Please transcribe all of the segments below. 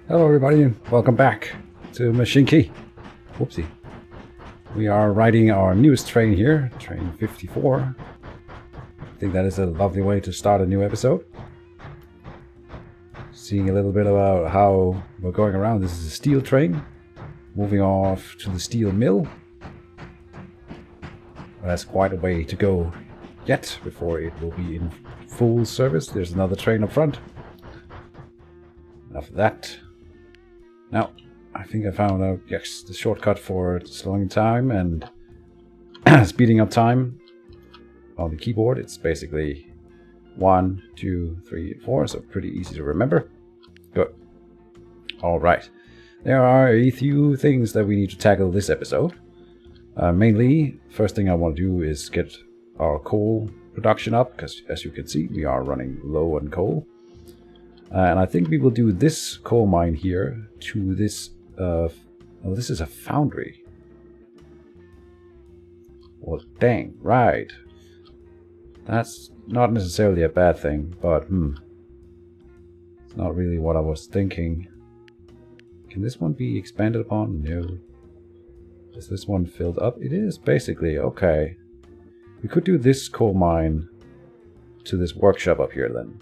Hello everybody and welcome back to Mashinky. Whoopsie. We are riding our newest train here, train 54. I think that is a lovely way to start a new episode. Seeing a little bit about how we're going around. This is a steel train, moving off to the steel mill. That's quite a way to go yet before it will be in full service. There's another train up front. Enough of that. Now, I think I found out, yes, the shortcut for slowing time and speeding up time on the keyboard. It's basically 1, 2, 3, 4, so pretty easy to remember. Good. Alright. There are a few things that we need to tackle this episode. Mainly, first thing I want to do is get our coal production up, because as you can see, we are running low on coal. And I think we will do this coal mine here to this, oh, this is a foundry. Well, dang, right. That's not necessarily a bad thing, but it's not really what I was thinking. Can this one be expanded upon? No. Is this one filled up? It is, basically, okay. We could do this coal mine to this workshop up here then.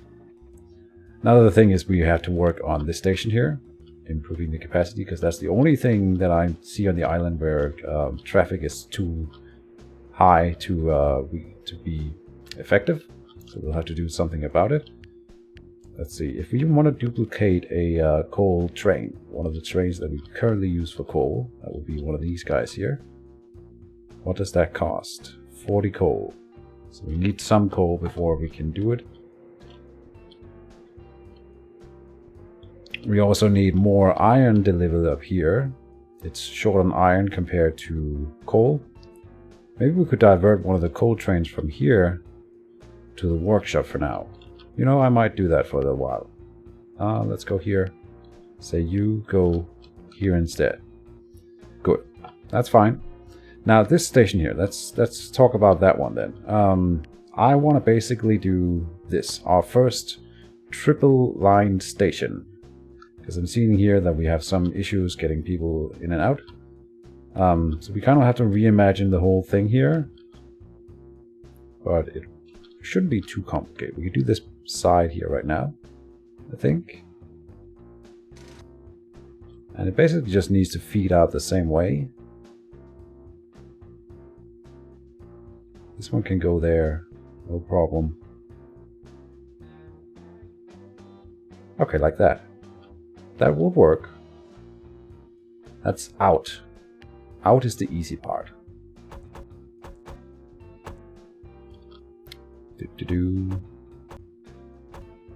Another thing is we have to work on this station here, improving the capacity, because that's the only thing that I see on the island where traffic is too high to be effective. So we'll have to do something about it. Let's see, if we want to duplicate a coal train, one of the trains that we currently use for coal, that would be one of these guys here. What does that cost? 40 coal. So we need some coal before we can do it. We also need more iron delivered up here. It's short on iron compared to coal. Maybe we could divert one of the coal trains from here to the workshop for now. You know, I might do that for a little while. Let's go here. Say you go here instead. Good. That's fine. Now this station here, let's talk about that one then. I want to basically do this, our first triple line station. Because I'm seeing here that we have some issues getting people in and out. So we kind of have to reimagine the whole thing here. But it shouldn't be too complicated. We could do this side here right now, I think. And it basically just needs to feed out the same way. This one can go there, no problem. Okay, like that. That will work. That's out. Out is the easy part.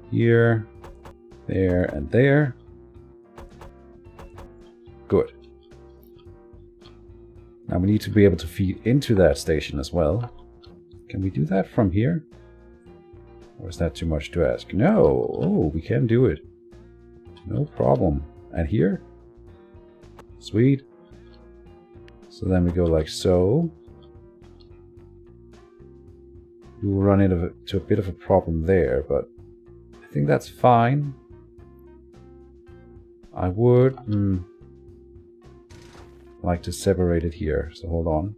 Here, there, and there. Good. Now we need to be able to feed into that station as well. Can we do that from here? Or is that too much to ask? No! Oh, we can do it. No problem. And here? Sweet. So then we go like so. We will run into a bit of a problem there, but I think that's fine. I would like to separate it here, so hold on.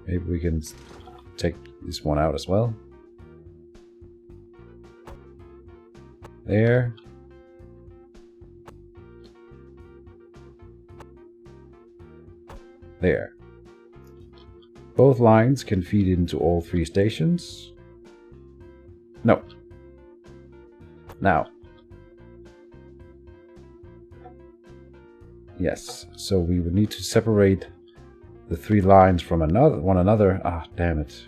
Maybe we can take this one out as well. There. There. Both lines can feed into all 3 stations. No. Now. Yes, so we would need to separate the 3 lines from one another. Ah, damn it.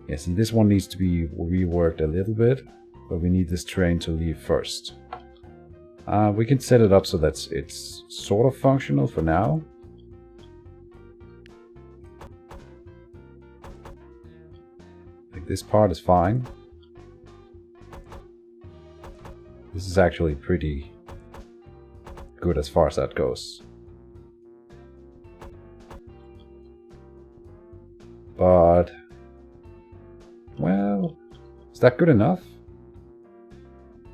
Yeah, see, this one needs to be reworked a little bit. But we need this train to leave first. We can set it up so that it's sort of functional for now. Like this part is fine. This is actually pretty good as far as that goes. But, well, is that good enough?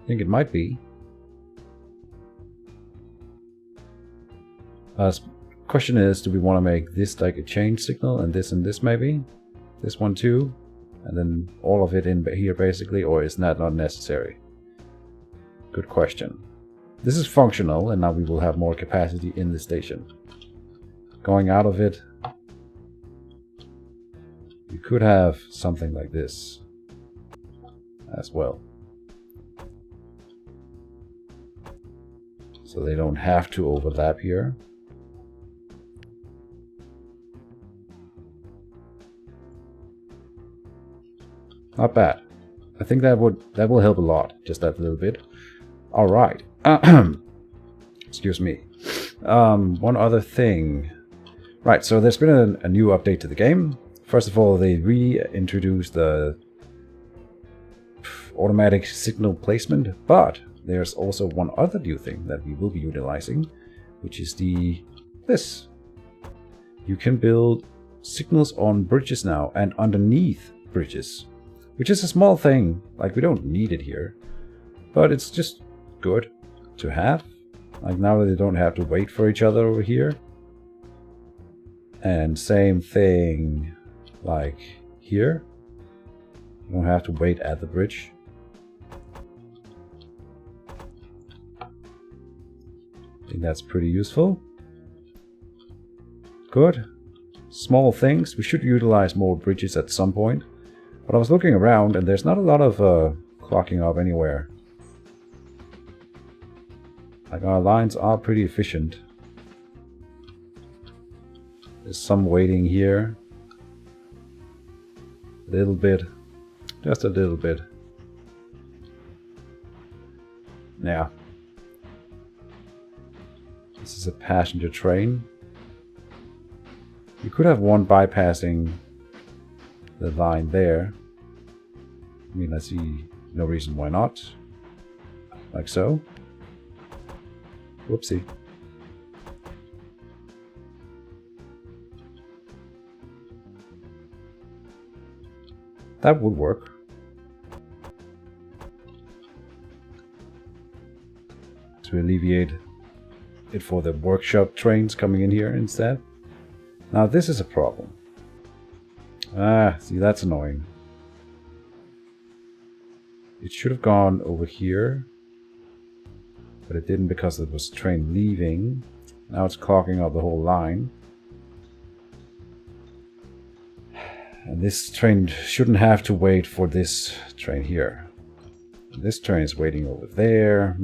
think it might be. Question is, do we want to make this like a change signal and this maybe? This one too? And then all of it in here basically, or is that not necessary? Good question. This is functional, and now we will have more capacity in the station. Going out of it, you could have something like this as well. So they don't have to overlap here. Not bad. I think that will help a lot, just that little bit. All right. Excuse me. One other thing. Right, so there's been a new update to the game. First of all, they reintroduced the automatic signal placement, but there's also one other new thing that we will be utilizing, which is this. You can build signals on bridges now and underneath bridges, which is a small thing. Like, we don't need it here, but it's just good to have. Like, now they don't have to wait for each other over here. And same thing like here. You don't have to wait at the bridge. I think that's pretty useful. Good. Small things. We should utilize more bridges at some point. But I was looking around and there's not a lot of clocking up anywhere. Like, our lines are pretty efficient. There's some waiting here. A little bit. Just a little bit. Yeah. This is a passenger train. You could have one bypassing the line there. I mean, I see no reason why not. Like so. Whoopsie. That would work. To alleviate it for the workshop trains coming in here instead. Now this is a problem. Ah, see, that's annoying. It should have gone over here, but it didn't because it was a train leaving. Now it's clogging up the whole line. And this train shouldn't have to wait for this train here. This train is waiting over there.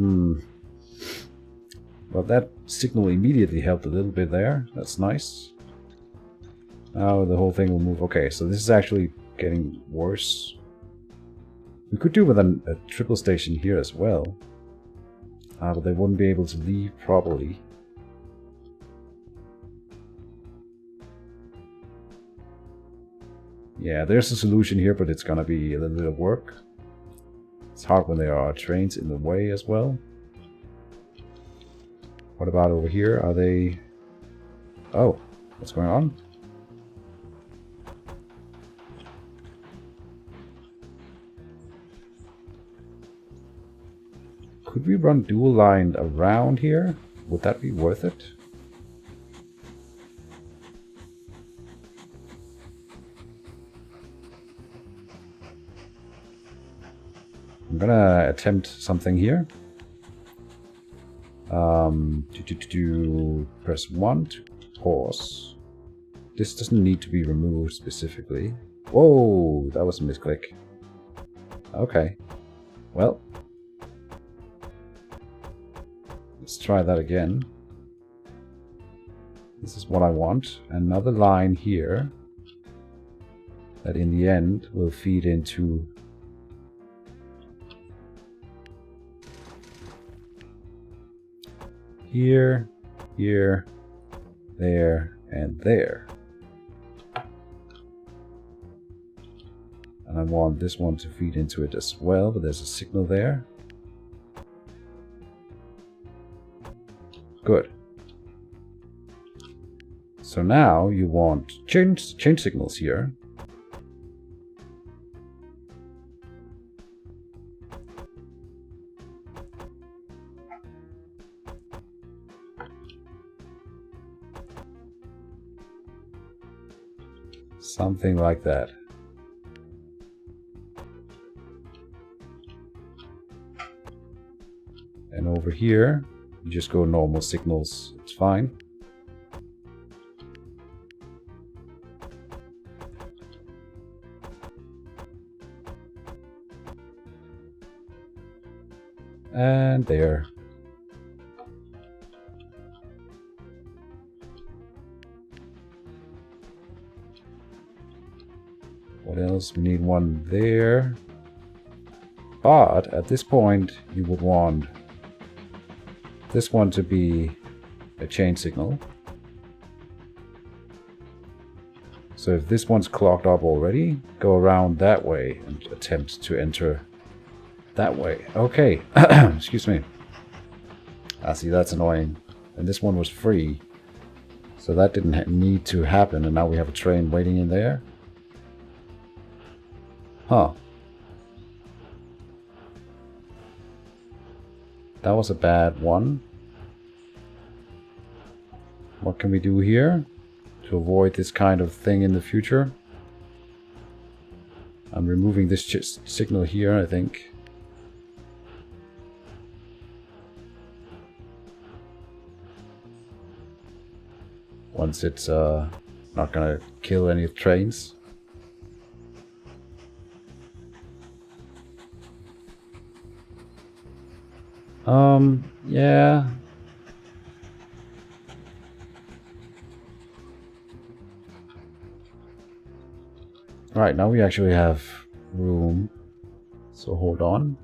Well, that signal immediately helped a little bit there. That's nice. Now the whole thing will move. Okay, so this is actually getting worse. We could do with a triple station here as well. But they wouldn't be able to leave properly. Yeah, there's a solution here, but it's gonna be a little bit of work. It's hard when there are trains in the way as well. What about over here? Are they... Oh, what's going on? Could we run dual line around here? Would that be worth it? I'm gonna attempt something here. Press 1 to pause. This doesn't need to be removed specifically. Whoa, that was a misclick. Okay. Well. Let's try that again. This is what I want. Another line here that in the end will feed into here, here, there, and there. And I want this one to feed into it as well, but there's a signal there. Good. So now you want change signals here. Something like that. And over here, you just go normal signals. It's fine. And there. What else? We need one there. But at this point, you would want this one to be a chain signal. So if this one's clogged up already, go around that way and attempt to enter that way. Okay, excuse me. I see, that's annoying. And this one was free, so that didn't need to happen, and now we have a train waiting in there. Huh. That was a bad one. What can we do here to avoid this kind of thing in the future? I'm removing this signal here, I think. Once it's not gonna kill any trains. Yeah. Right, now we actually have room. So hold on.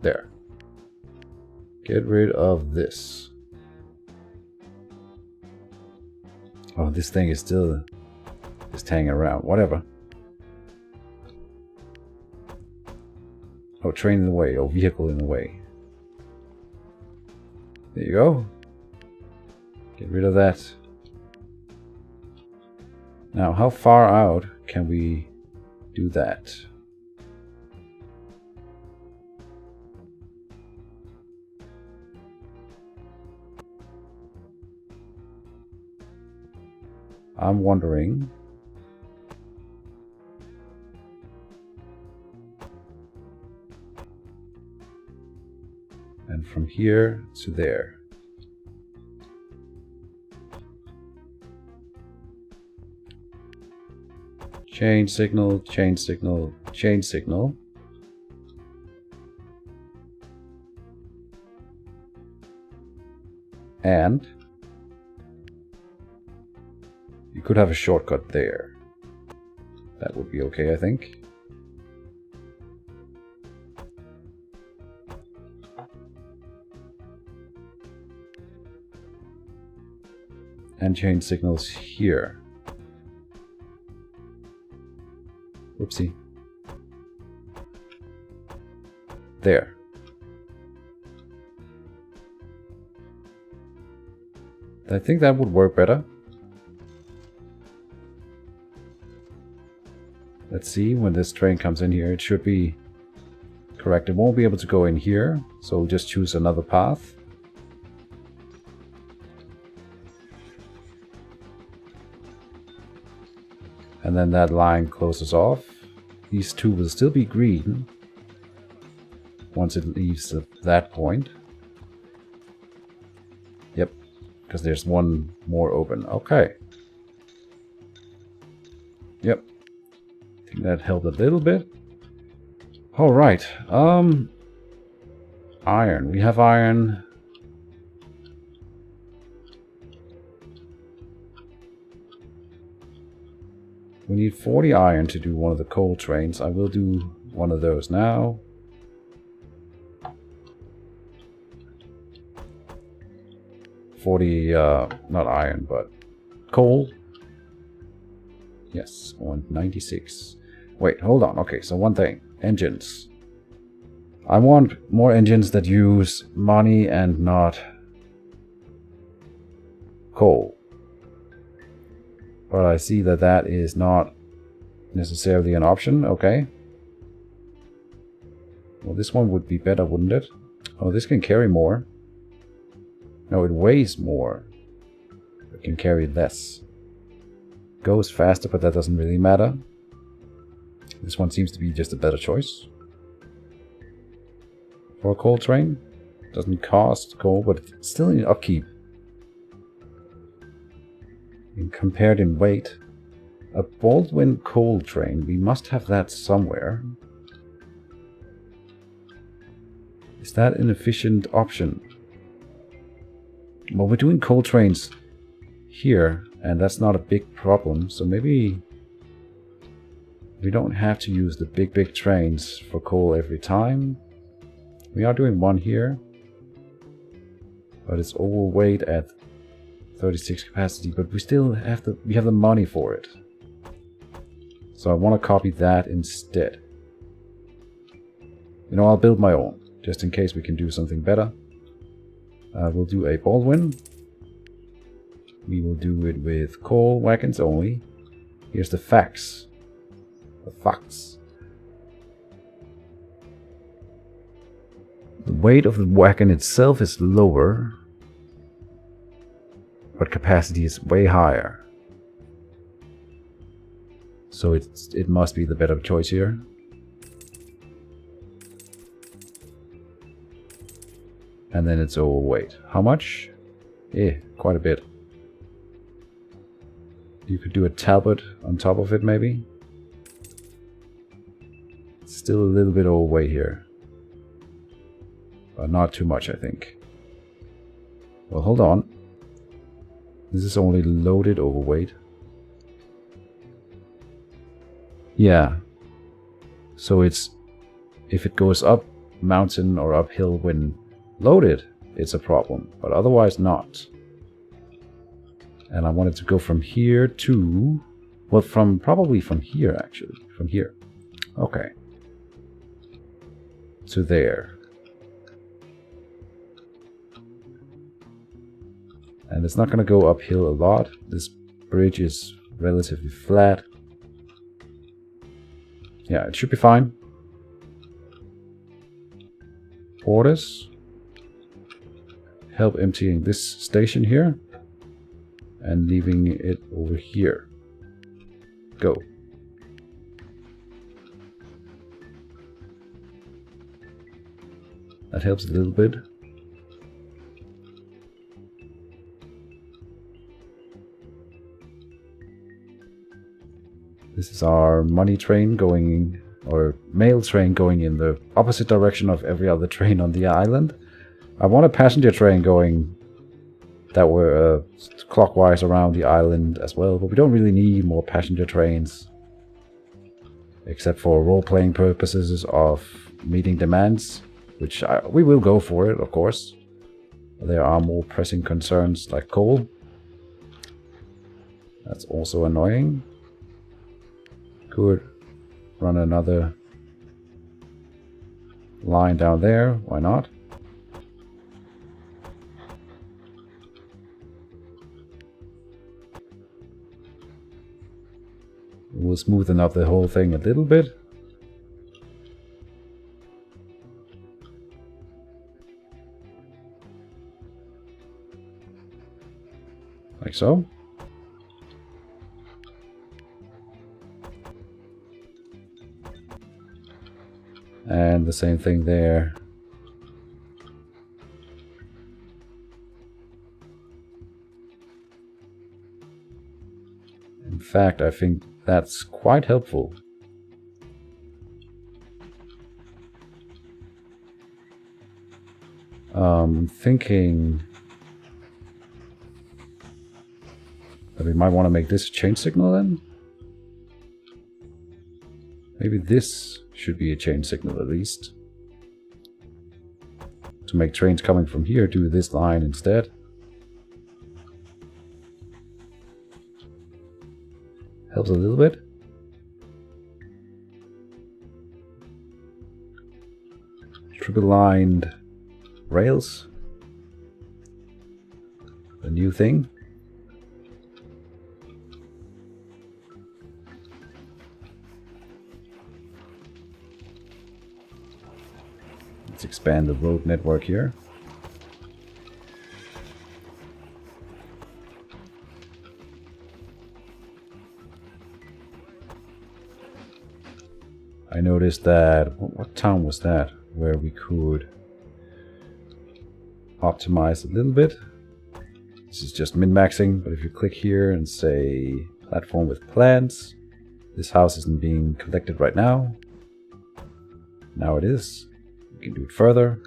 There. Get rid of this. Oh, this thing is still just hanging around. Whatever. Oh, train in the way. Oh, vehicle in the way. There you go. Get rid of that. Now, how far out can we do that? I'm wondering. And from here to there. Chain signal, chain signal, chain signal. And you could have a shortcut there. That would be okay, I think. And chain signals here. Whoopsie. There. I think that would work better. Let's see, when this train comes in here, it should be correct. It won't be able to go in here, so we'll just choose another path. And then that line closes off. These two will still be green once it leaves that point. Yep, because there's one more open. Okay. Yep. I think that helped a little bit. All right. Iron. We have iron. We need 40 iron to do one of the coal trains. I will do one of those now. Not iron, but coal. Yes, 196. Wait, hold on. Okay, so one thing. Engines. I want more engines that use money and not coal. But I see that that is not necessarily an option. Okay. Well, this one would be better, wouldn't it? Oh, this can carry more. No, it weighs more. It can carry less. goes faster, but that doesn't really matter. This one seems to be just a better choice. For a coal train. Doesn't cost coal, but it's still in upkeep. And compared in weight. A Baldwin coal train, we must have that somewhere. Is that an efficient option? Well, we're doing coal trains here, and that's not a big problem, so maybe we don't have to use the big trains for coal every time. We are doing one here, but it's overweight at 36 capacity, but we still have the money for it. So I want to copy that instead. You know, I'll build my own, just in case we can do something better. We'll do a Baldwin. We will do it with coal wagons only. Here's the facts. The facts. The weight of the wagon itself is lower, but capacity is way higher. So it must be the better choice here. And then it's overweight. How much? Quite a bit. You could do a Talbot on top of it maybe. It's still a little bit overweight here. But not too much, I think. Well, hold on. This is only loaded overweight. Yeah. So it's, if it goes up mountain or uphill when loaded, it's a problem, but otherwise not. And I wanted to go from here to, well, probably from here actually, from here. Okay. To there. And it's not going to go uphill a lot. This bridge is relatively flat. Yeah, it should be fine. Porters. Help emptying this station here. And leaving it over here. Go. That helps a little bit. This is our money train going, or mail train going in the opposite direction of every other train on the island. I want a passenger train going that were clockwise around the island as well, but we don't really need more passenger trains. Except for role-playing purposes of meeting demands, which we will go for it, of course. There are more pressing concerns like coal. That's also annoying. Could run another line down there, why not? We'll smoothen up the whole thing a little bit. Like so. And the same thing there. In fact, I think that's quite helpful. Thinking that we might want to make this a change signal then. Maybe this should be a change signal at least. To make trains coming from here do this line instead. Helps a little bit. Triple lined rails. A new thing. Let's expand the road network here. I noticed that, what town was that, where we could optimize a little bit. This is just min-maxing, but if you click here and say platform with plants, this house isn't being collected right now. Now it is. We can do it further.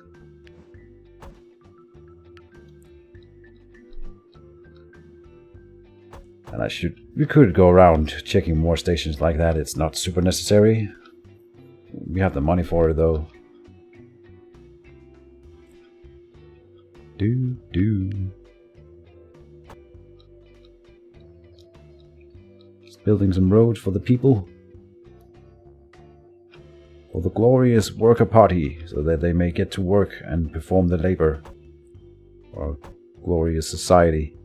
And we could go around checking more stations like that. It's not super necessary. We have the money for it though. Just building some roads for the people. For the glorious worker party, so that they may get to work and perform the labor. For glorious society.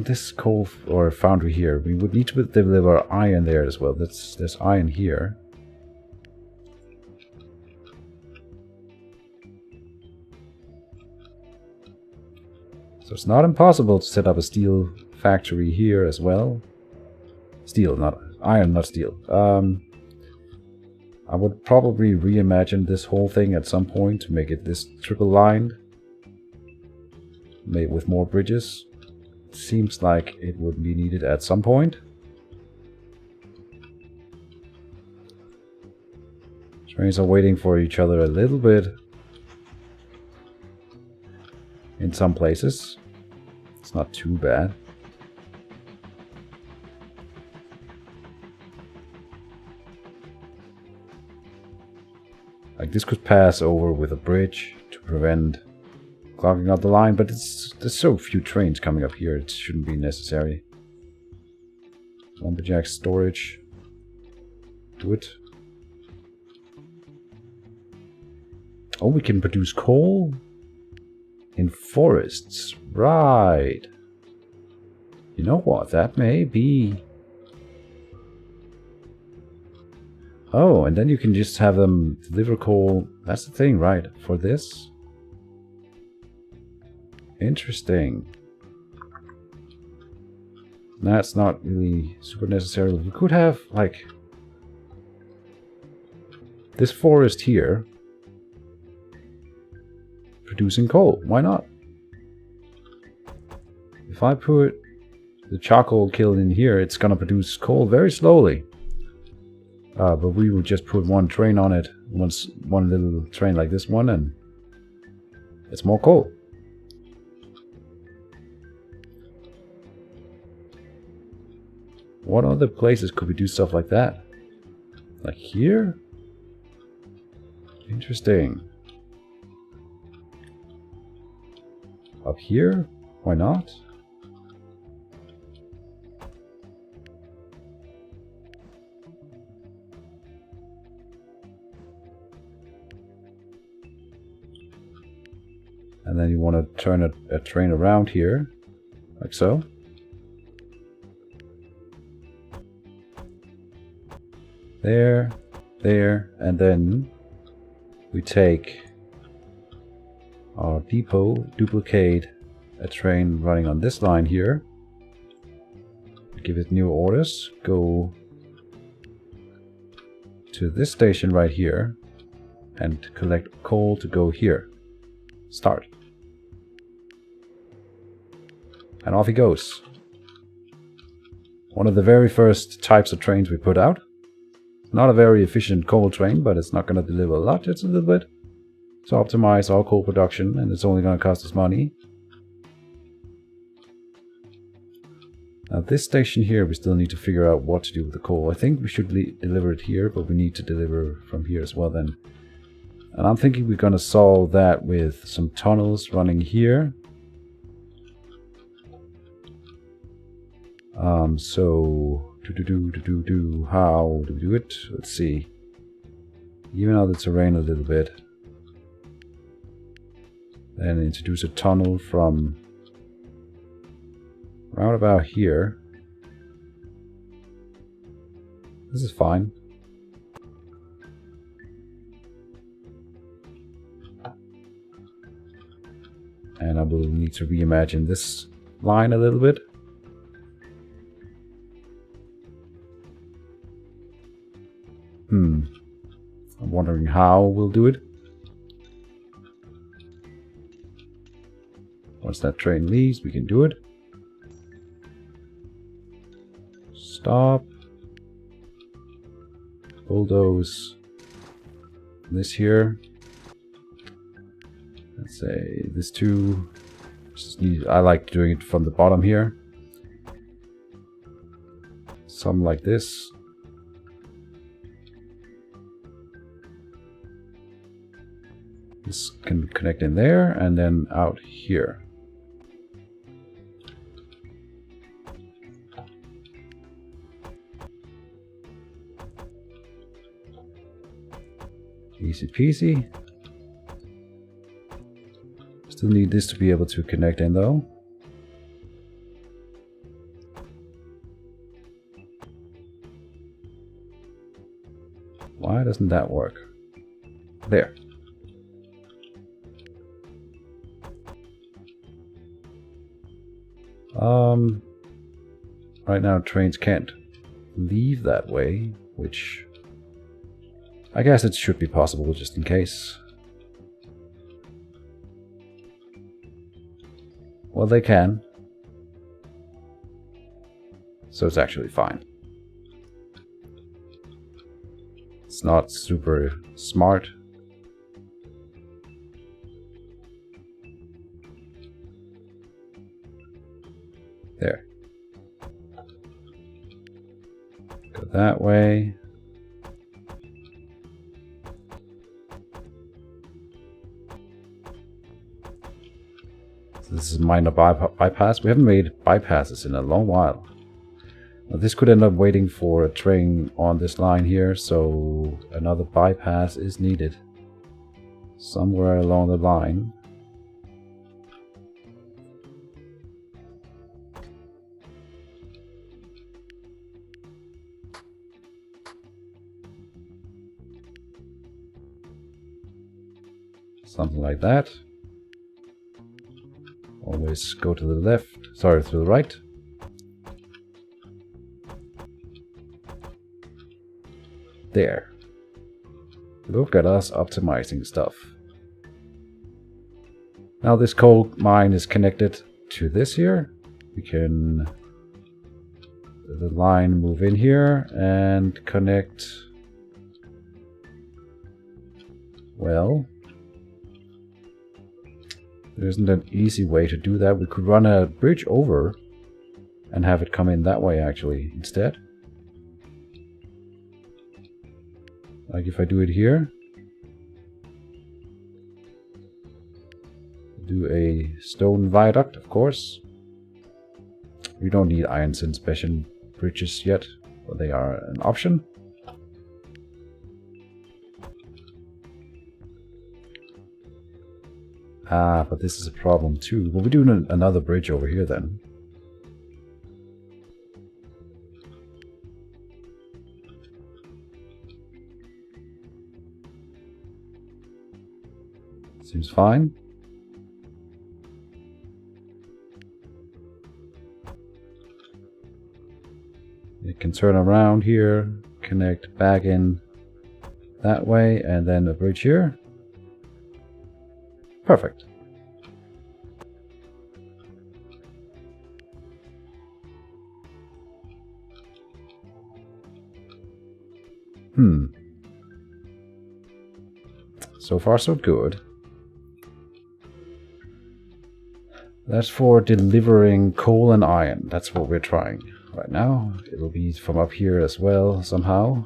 This coal or foundry here, we would need to deliver iron there as well. There's iron here. So it's not impossible to set up a steel factory here as well. Steel, not iron, not steel. I would probably reimagine this whole thing at some point to make it this triple lined. Maybe with more bridges. Seems like it would be needed at some point. Trains are waiting for each other a little bit in some places. It's not too bad. Like this could pass over with a bridge to prevent clogging up the line, but there's so few trains coming up here, it shouldn't be necessary. Lumberjack storage. Do it. Oh, we can produce coal in forests. Right. You know what? That may be... Oh, and then you can just have them deliver coal. That's the thing, right? For this. Interesting. That's not really super necessary. We could have, like, this forest here producing coal. Why not? If I put the charcoal kiln in here, it's gonna produce coal very slowly. But we will just put one train on it, one little train like this one, and it's more coal. What other places could we do stuff like that? Like here? Interesting. Up here? Why not? And then you want to turn a train around here, like so. There, there, and then we take our depot, duplicate a train running on this line here, give it new orders, go to this station right here, and collect coal to go here. Start. And off he goes. One of the very first types of trains we put out. Not a very efficient coal train, but it's not going to deliver a lot, just a little bit. To optimize our coal production, and it's only going to cost us money. Now this station here, we still need to figure out what to do with the coal. I think we should deliver it here, but we need to deliver from here as well then. And I'm thinking we're going to solve that with some tunnels running here. So how do we do it? Let's see. Even out the terrain a little bit. Then introduce a tunnel from round about here. This is fine. And I will need to reimagine this line a little bit. I'm wondering how we'll do it. Once that train leaves, we can do it. Stop. Bulldoze. This here. Let's say this too. I like doing it from the bottom here. Some like this. This can connect in there and then out here. Easy peasy. Still need this to be able to connect in though. Why doesn't that work? There. Right now trains can't leave that way, which I guess it should be possible just in case. Well, they can. So it's actually fine. It's not super smart. There. Go that way. So this is minor bypass. We haven't made bypasses in a long while. Now this could end up waiting for a train on this line here, so another bypass is needed somewhere along the line. Something like that. Always go to the left, sorry, to the right. There. Look at us optimizing stuff. Now this coal mine is connected to this here. We can the line move in here and connect. Well, there isn't an easy way to do that. We could run a bridge over and have it come in that way actually instead. Like if I do it here. Do a stone viaduct, of course. We don't need iron suspension bridges yet, but they are an option. Ah, but this is a problem too. Well, we're doing another bridge over here then. Seems fine. It can turn around here, connect back in that way, and then a bridge here. Perfect. So far so good. That's for delivering coal and iron. That's what we're trying right now. It'll be from up here as well somehow.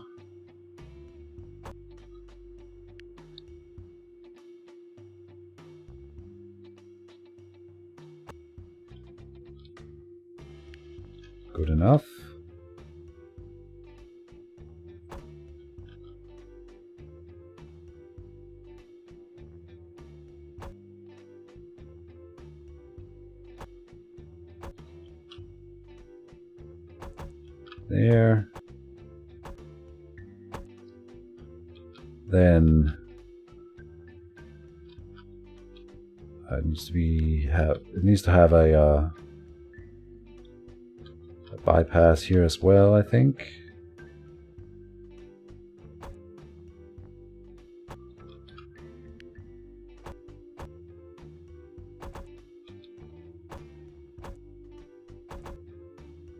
Good enough. There. Then It needs to have a bypass here as well, I think.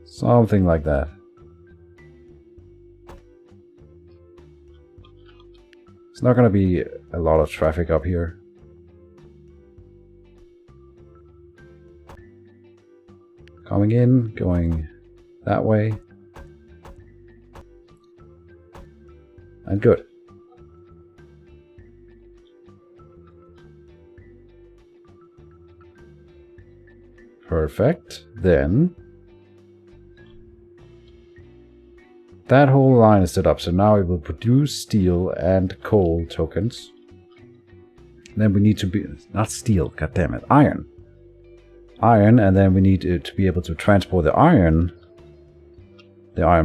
Something like that. It's not going to be a lot of traffic up here. Coming in, going that way. And good. Perfect. Then that whole line is set up, so now it will produce steel and coal tokens. Then we need to be, not steel, goddammit, iron. Iron, and then we need to be able to transport the iron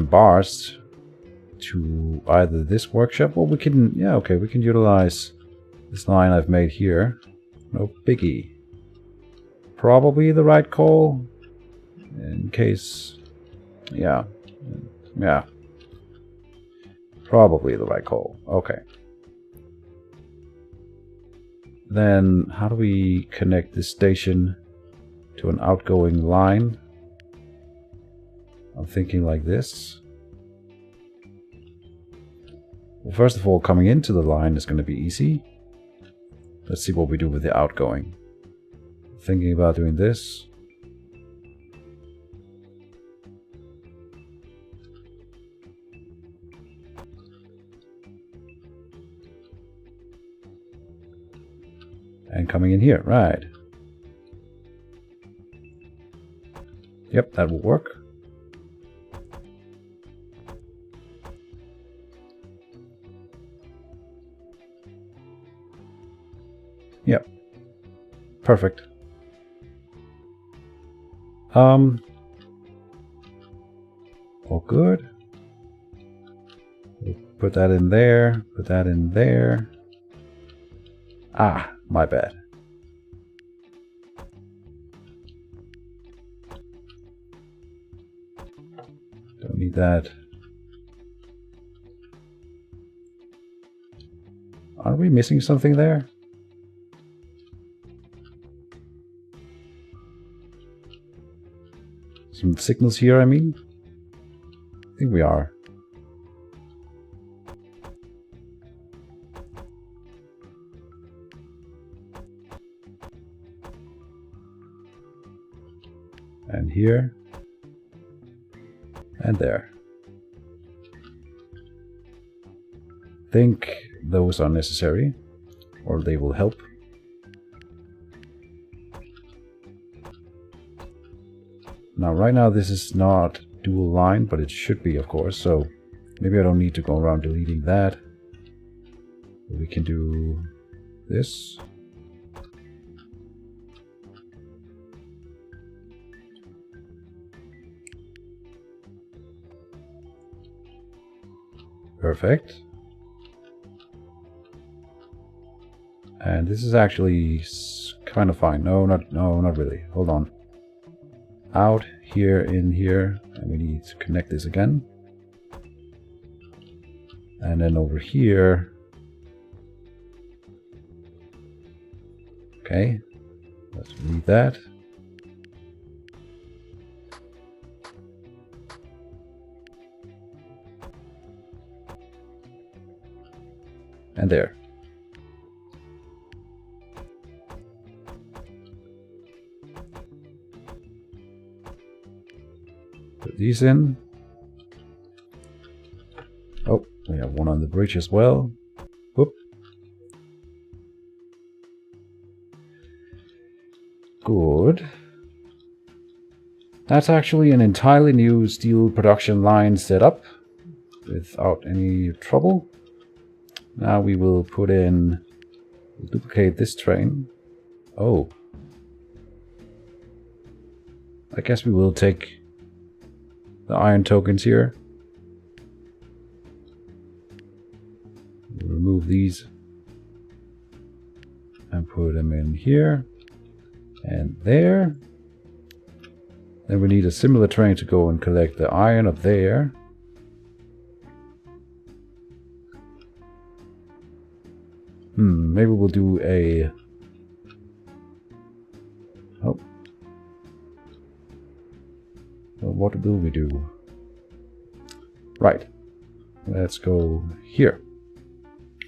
bars to either this workshop, or we can, yeah, okay, we can utilize this line I've made here. No biggie. Probably the right call, in case, yeah. Probably the right call. Okay. Then how do we connect this station to an outgoing line? I'm thinking like this. Well, first of all, coming into the line is going to be easy. Let's see what we do with the outgoing. Thinking about doing this. And coming in here, right. Yep, that will work. Yep. Perfect. All good. We'll put that in there, put that in there. Ah, my bad. Don't need that. Are we missing something there? Some signals here, I mean? I think we are. And here. And there. Think those are necessary, or they will help. Now, right now this is not dual line, but it should be, of course, so maybe I don't need to go around deleting that. We can do this. Perfect. And this is actually kind of fine. No, not really. Hold on. Out, here, in here, and we need to connect this again. And then over here. Okay, let's leave that. And there. Put these in. Oh, we have one on the bridge as well. Whoop. Good. That's actually an entirely new steel production line setup without any trouble. Now we will put in, we'll duplicate this train. Oh. I guess we will take the iron tokens here. We'll remove these and put them in here. And there. Then we need a similar train to go and collect the iron up there. Maybe we'll do a... Oh. Well, what will we do? Right. Let's go here.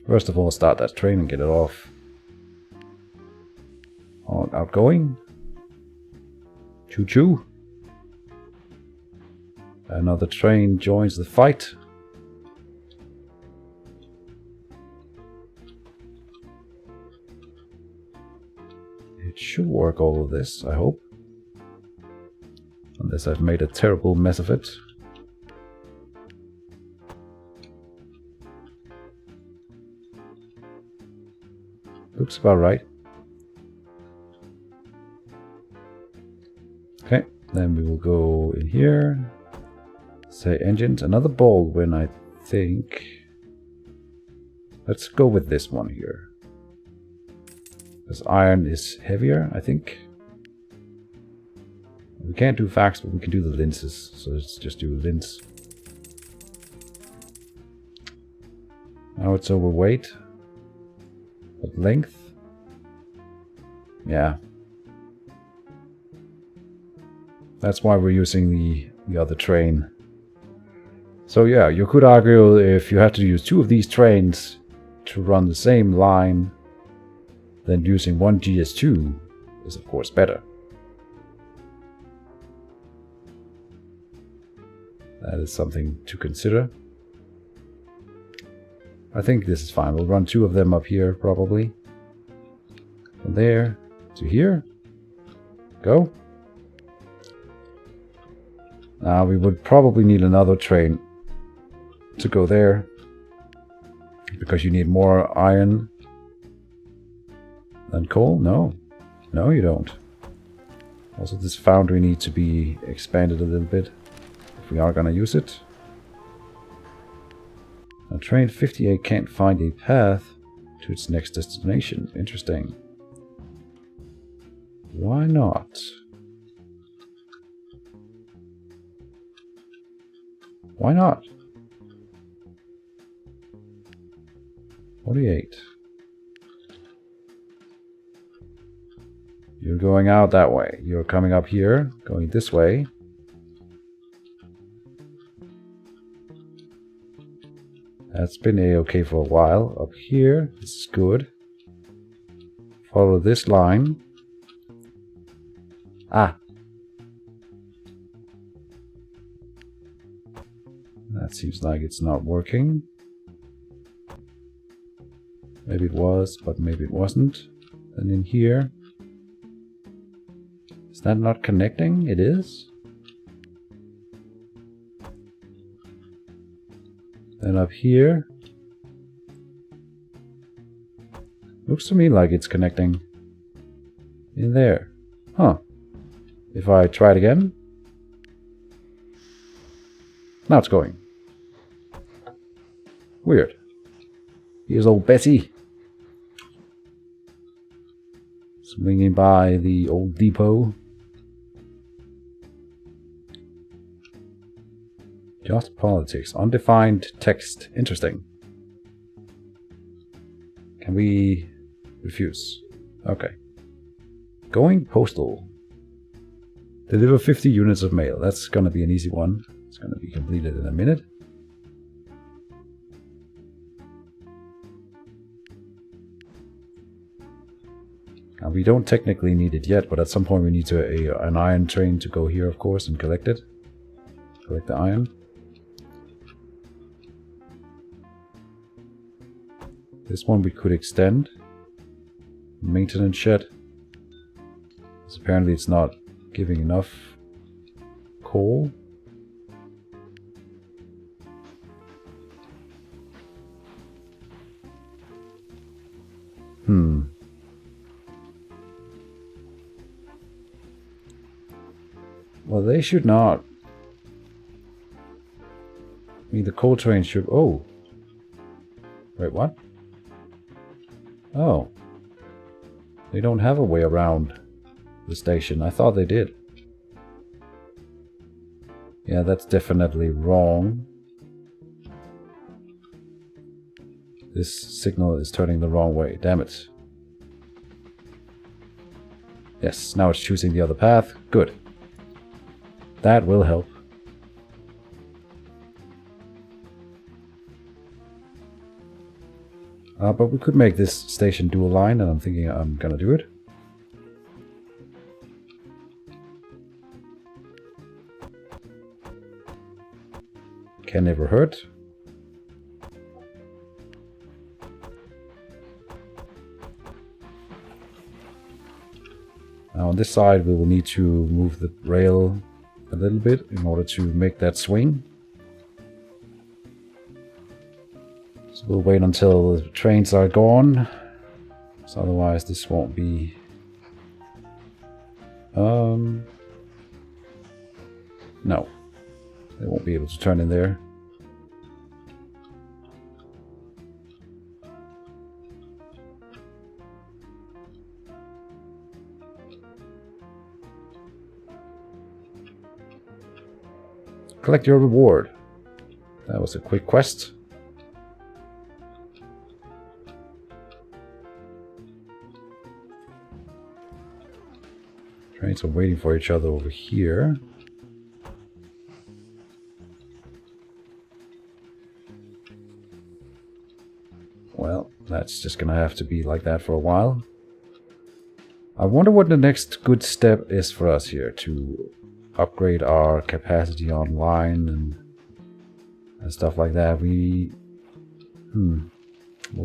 First of all, start that train and get it off. On outgoing. Choo choo. Another train joins the fight. It should work, all of this, I hope. Unless I've made a terrible mess of it. Looks about right. Okay, then we will go in here. Say engines. Another Baldwin, I think. Let's go with this one here. Because iron is heavier, I think. We can't do fax, but we can do the lenses. So let's just do lens. Now it's overweight. But length? Yeah. That's why we're using the other train. So yeah, you could argue if you have to use two of these trains to run the same line, then using one GS2 is of course better. That is something to consider. I think this is fine. We'll run two of them up here, probably. From there to here. Go. Now we would probably need another train to go there. Because you need more iron than coal? No. No, you don't. Also, this foundry needs to be expanded a little bit. If we are going to use it. Now, train 58 can't find a path to its next destination. Interesting. Why not? Why not? 48. You're going out that way. You're coming up here, going this way. That's been a-okay for a while. Up here, this is good. Follow this line. Ah. That seems like it's not working. Maybe it was, but maybe it wasn't. And in here. Is that not connecting? It is. Then up here. Looks to me like it's connecting. In there. Huh. If I try it again. Now it's going. Weird. Here's old Betty. Swinging by the old depot. Just politics. Undefined text. Interesting. Can we refuse? Okay. Going postal. Deliver 50 units of mail. That's gonna be an easy one. It's gonna be completed in a minute. Now, we don't technically need it yet, but at some point we need an iron train to go here, of course, and collect it. Collect the iron. This one we could extend. Maintenance shed. Because apparently it's not giving enough coal. Well, they should not. I mean, the coal train should... Oh. Wait, what? Oh. They don't have a way around. the station. I thought they did. Yeah, that's definitely wrong. This signal is turning the wrong way. Damn it. Yes, now it's choosing the other path. Good. That will help. But we could make this station dual line, and I'm thinking I'm gonna do it. Can never hurt. Now on this side we will need to move the rail a little bit in order to make that swing. So we'll wait until the trains are gone, so otherwise this won't be... No, they won't be able to turn in there. Collect your reward. That was a quick quest. Trains are waiting for each other over here. Well, that's just gonna have to be like that for a while. I wonder what the next good step is for us here to upgrade our capacity online and stuff like that. Well,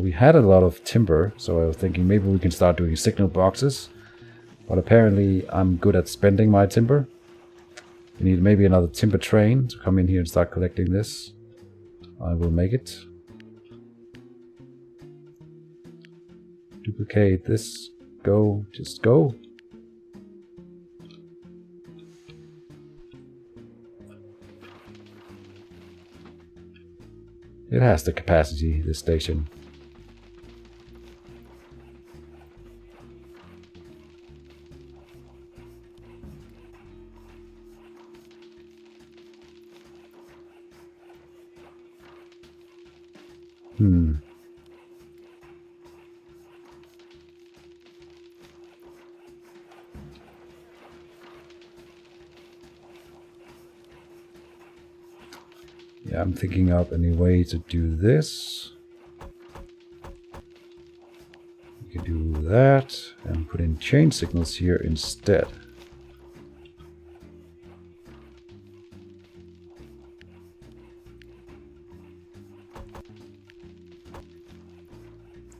we had a lot of timber, so I was thinking maybe we can start doing signal boxes. But apparently I'm good at spending my timber. We need maybe another timber train to come in here and start collecting this. I will make it. Duplicate this. Go. Just go. It has the capacity, this station. Yeah, I'm thinking up any way to do this. We can do that and put in chain signals here instead.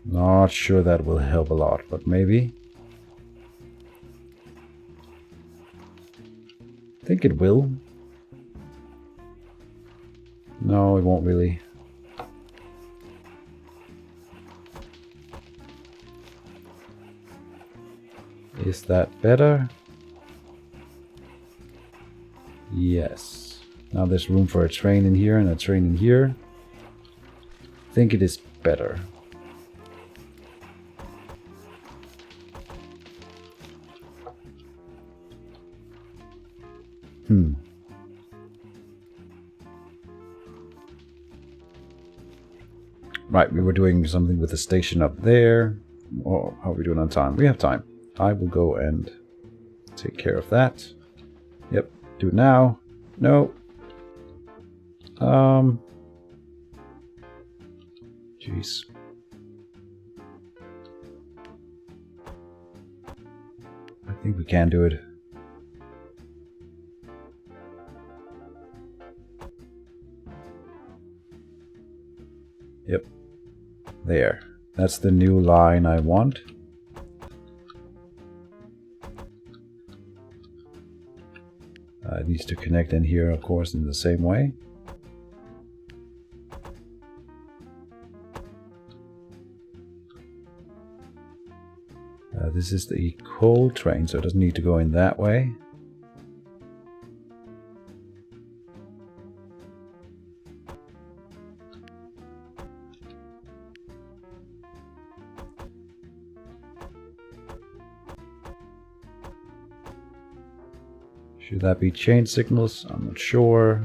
Not sure that will help a lot, but maybe. I think it will. No, it won't really. Is that better? Yes. Now there's room for a train in here and a train in here. I think it is better. Right, we were doing something with the station up there. Oh, how are we doing on time? We have time. I will go and take care of that. Yep, do it now. No. Jeez. I think we can do it. Yep. There. That's the new line I want. It needs to connect in here, of course, in the same way. This is the coal train, so it doesn't need to go in that way. Should that be chain signals? I'm not sure.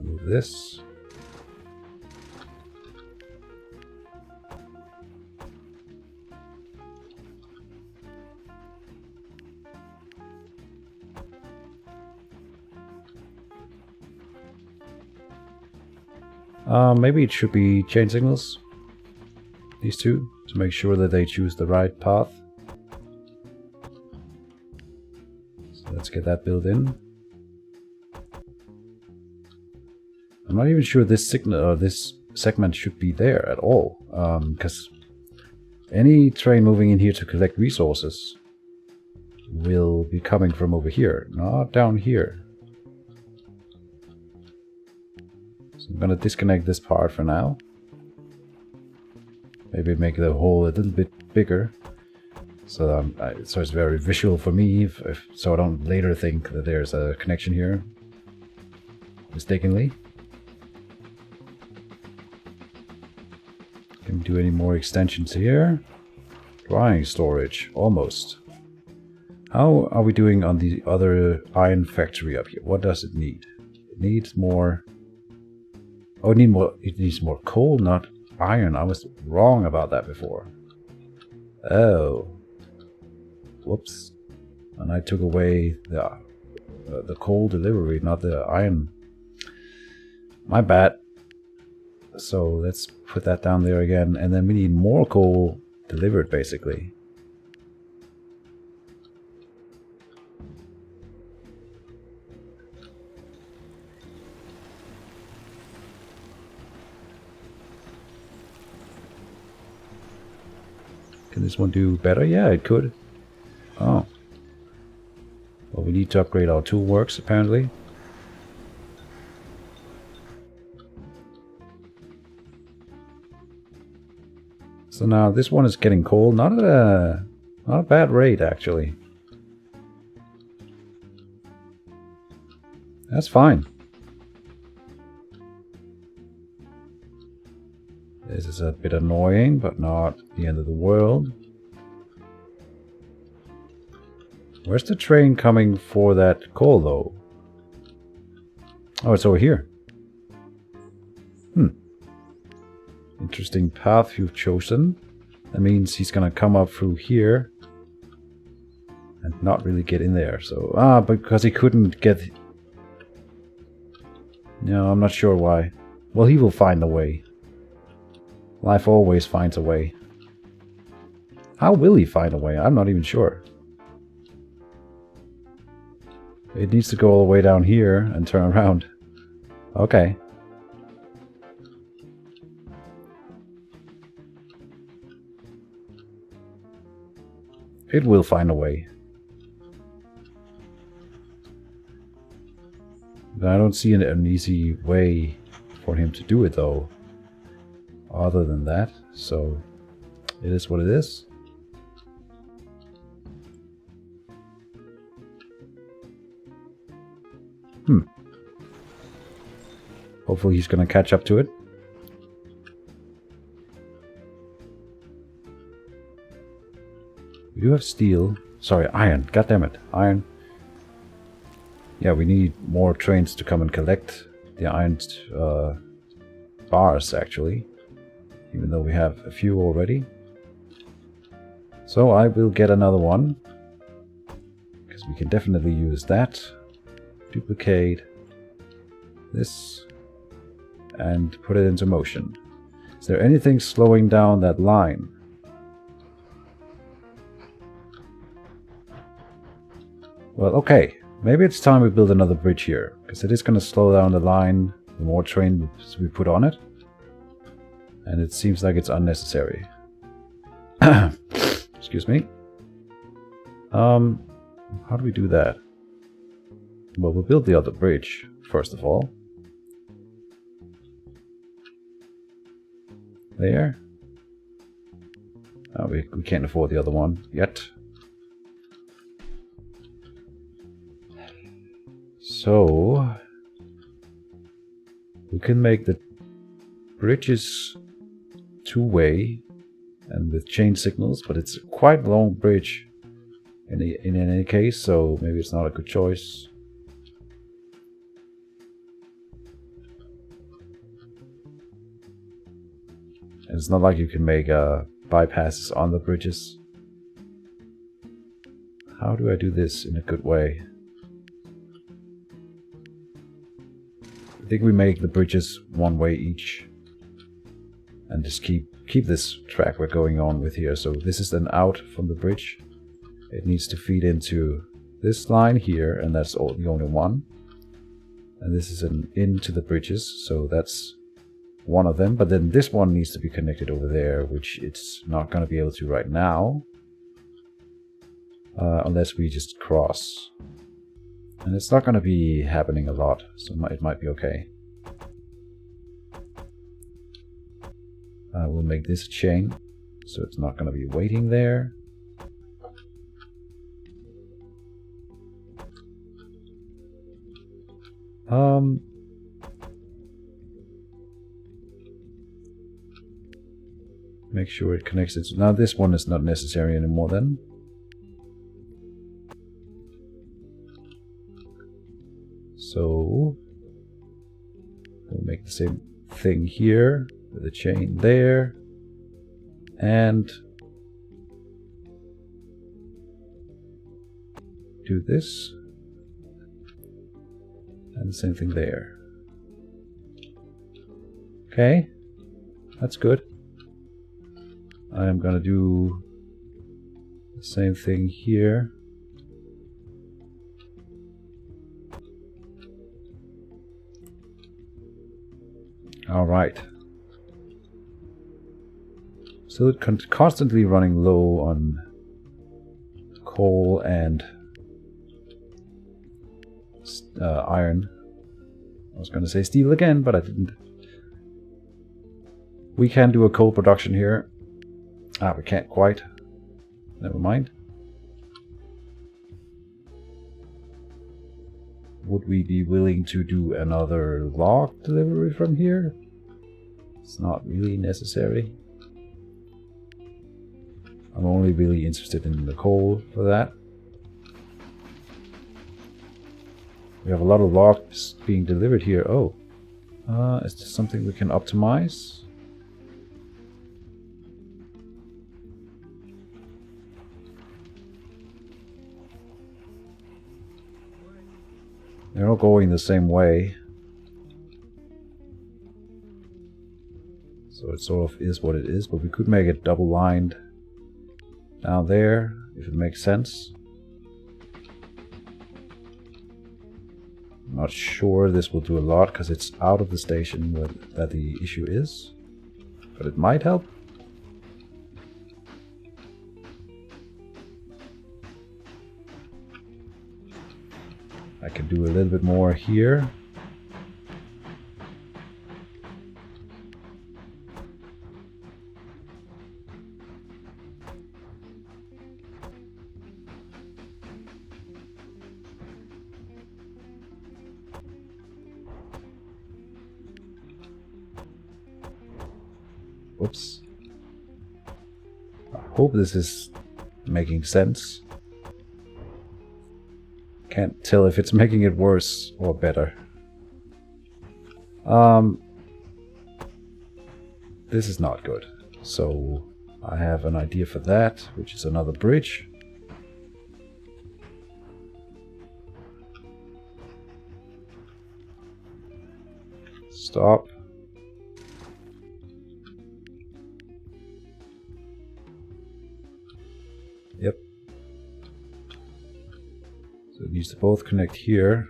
Move this. Maybe it should be chain signals. These two, to make sure that they choose the right path. So let's get that built in. I'm not even sure this signal or this segment should be there at all, because any train moving in here to collect resources will be coming from over here, not down here. So I'm gonna disconnect this part for now. Maybe make the hole a little bit bigger, so so it's very visual for me, so I don't later think that there's a connection here mistakenly. Can we do any more extensions here? Drying storage, almost. How are we doing on the other iron factory up here? What does it need? It needs more. Oh, it needs more coal, not iron. I was wrong about that before. Oh. Whoops. And I took away the coal delivery, not the iron. My bad. So let's put that down there again. And then we need more coal delivered, basically. Can this one do better? Yeah, it could. Oh. Well, we need to upgrade our tool works, apparently. So now this one is getting coal. Not a bad rate, actually. That's fine. This is a bit annoying, but not the end of the world. Where's the train coming for that coal, though? Oh, it's over here. Interesting path you've chosen. That means he's gonna come up through here and not really get in there. So, because he couldn't get... No, I'm not sure why. Well, he will find a way. Life always finds a way. How will he find a way? I'm not even sure. It needs to go all the way down here and turn around. Okay. It will find a way. But I don't see an easy way for him to do it, though. Other than that, so it is what it is. Hopefully he's gonna catch up to it. We do have steel. Sorry, iron. God damn it, iron. Yeah, we need more trains to come and collect the iron bars, actually. Even though we have a few already. So I will get another one. Because we can definitely use that. Duplicate this. And put it into motion. Is there anything slowing down that line? Well, okay. Maybe it's time we build another bridge here. Because it is going to slow down the line the more trains we put on it. And it seems like it's unnecessary. Excuse me. How do we do that? Well, we'll build the other bridge, first of all. There. Oh, we can't afford the other one yet. So, can make the bridges two-way and with chain signals, but it's a quite long bridge in any case, so maybe it's not a good choice. And it's not like you can make bypasses on the bridges. How do I do this in a good way? I think we make the bridges one way each. And just keep this track we're going on with here. So this is an out from the bridge. It needs to feed into this line here, and that's the only one. And this is an into the bridges, so that's one of them. But then this one needs to be connected over there, which it's not going to be able to right now. Unless we just cross. And it's not going to be happening a lot, so it might be okay. We'll make this a chain, so it's not going to be waiting there. Make sure it connects it. Now this one is not necessary anymore then. So we'll make the same thing here with a chain there, and do this, and the same thing there. Okay, that's good. I am gonna do the same thing here. All right. So it's constantly running low on coal and iron. I was going to say steel again, but I didn't. We can do a coal production here. Ah, we can't quite. Never mind. Would we be willing to do another log delivery from here? It's not really necessary. I'm only really interested in the coal for that. We have a lot of logs being delivered here. Oh, is this something we can optimize? They're all going the same way. So it sort of is what it is, but we could make it double-lined down there, if it makes sense. I'm not sure this will do a lot, because it's out of the station that the issue is. But it might help. I can do a little bit more here. Whoops. I hope this is making sense. Can't tell if it's making it worse or better. This is not good. So I have an idea for that, which is another bridge. Stop. Yep. So it needs to both connect here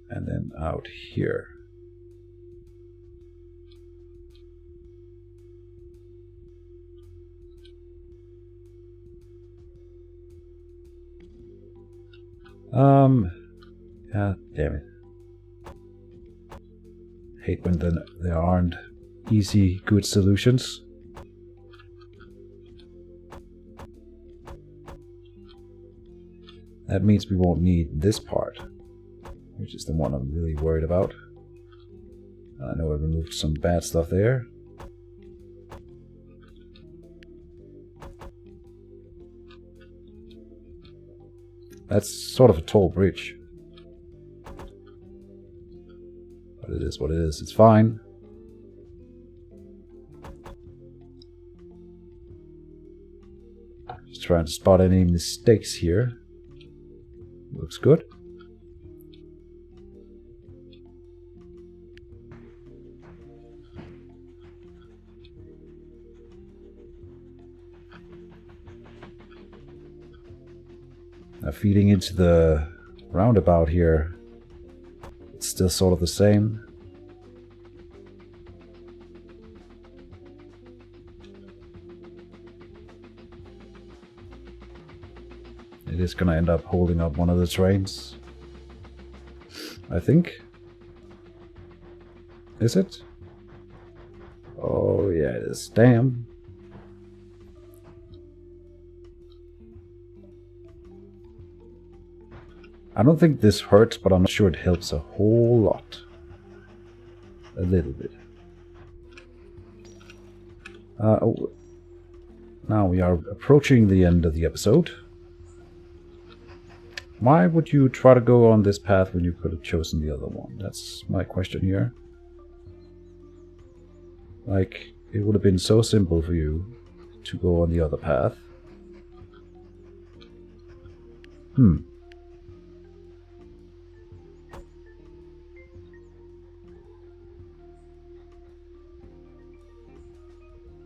and then out here. Yeah, damn it. Hate when there aren't easy, good solutions. That means we won't need this part, which is the one I'm really worried about. I know I removed some bad stuff there. That's sort of a tall bridge. But it is what it is. It's fine. Just trying to spot any mistakes here. Looks good. Now feeding into the roundabout here, it's still sort of the same. It is gonna end up holding up one of the trains, I think. Is it? Oh yeah, it is. Damn. I don't think this hurts, but I'm not sure it helps a whole lot. A little bit. Now we are approaching the end of the episode. Why would you try to go on this path when you could have chosen the other one? That's my question here. Like, it would have been so simple for you to go on the other path.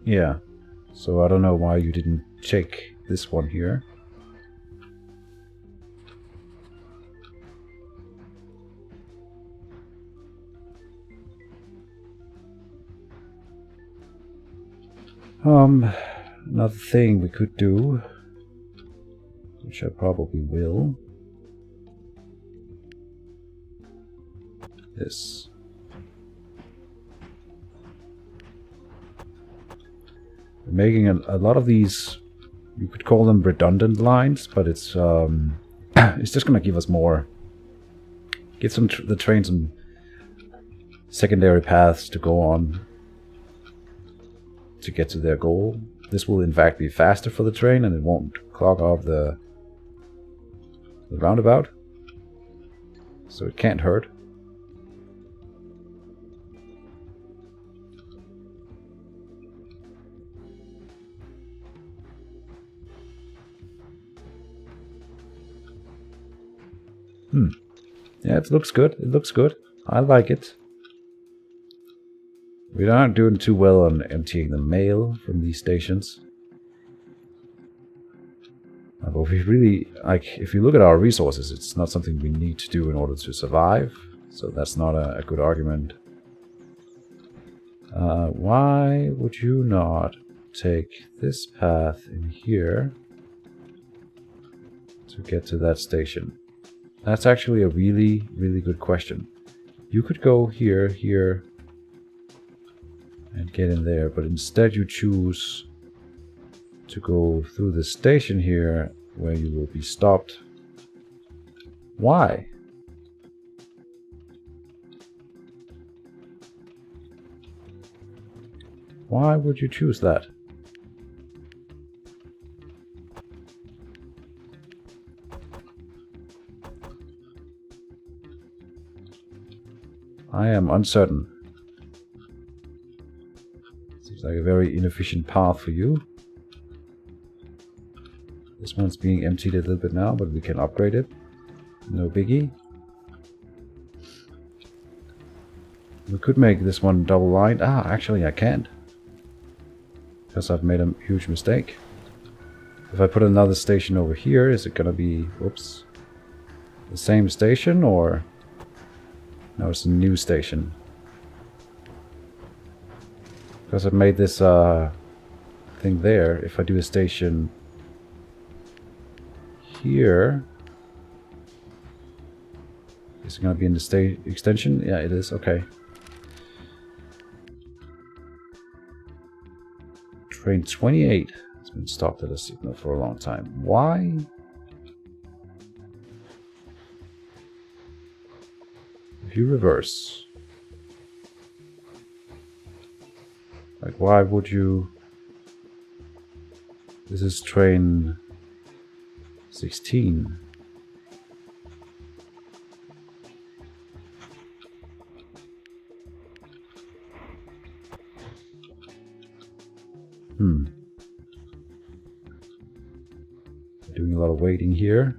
Yeah, so I don't know why you didn't check this one here. Another thing we could do, which I probably will, is making a lot of these, you could call them redundant lines, but it's it's just gonna give us more, give the train some secondary paths to go on to get to their goal. This will in fact be faster for the train, and it won't clog off the roundabout, so it can't hurt. Yeah, it looks good. It looks good. I like it. We aren't doing too well on emptying the mail from these stations. But we really, like, if you look at our resources, it's not something we need to do in order to survive. So that's not a good argument. Why would you not take this path in here to get to that station? That's actually a really, really good question. You could go here, here, and get in there, but instead you choose to go through the station here, where you will be stopped. Why? Why would you choose that? I am uncertain. Seems like a very inefficient path for you. This one's being emptied a little bit now, but we can upgrade it. No biggie. We could make this one double lined. Ah, actually I can't, because I've made a huge mistake. If I put another station over here, is it gonna be, whoops, the same station, or no, it's a new station? Because I've made this thing there. If I do a station here, is it gonna be in the extension? Yeah, it is. Okay. Train 28 has been stopped at a signal for a long time. Why? If you reverse, weird. Why would you... This is train 16. Doing a lot of waiting here.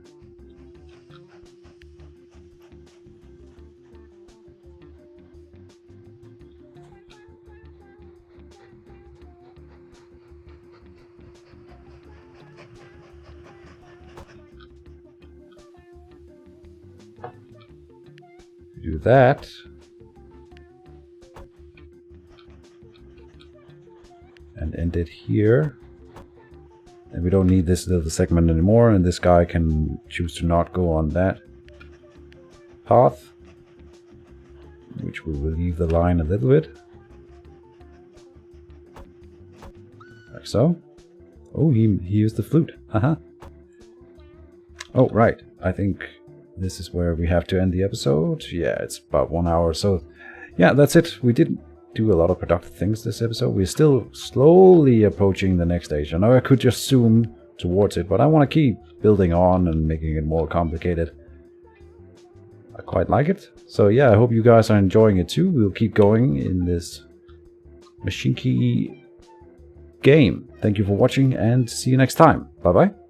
Do that. And end it here. And we don't need this little segment anymore, and this guy can choose to not go on that path, which will relieve the line a little bit. Like so. Oh, he used the flute. Haha. Oh, right. I think this is where we have to end the episode. Yeah, it's about 1 hour. So, yeah, that's it. We didn't do a lot of productive things this episode. We're still slowly approaching the next stage. I know I could just zoom towards it, but I want to keep building on and making it more complicated. I quite like it. So yeah, I hope you guys are enjoying it too. We'll keep going in this Mashinky game. Thank you for watching and see you next time. Bye bye.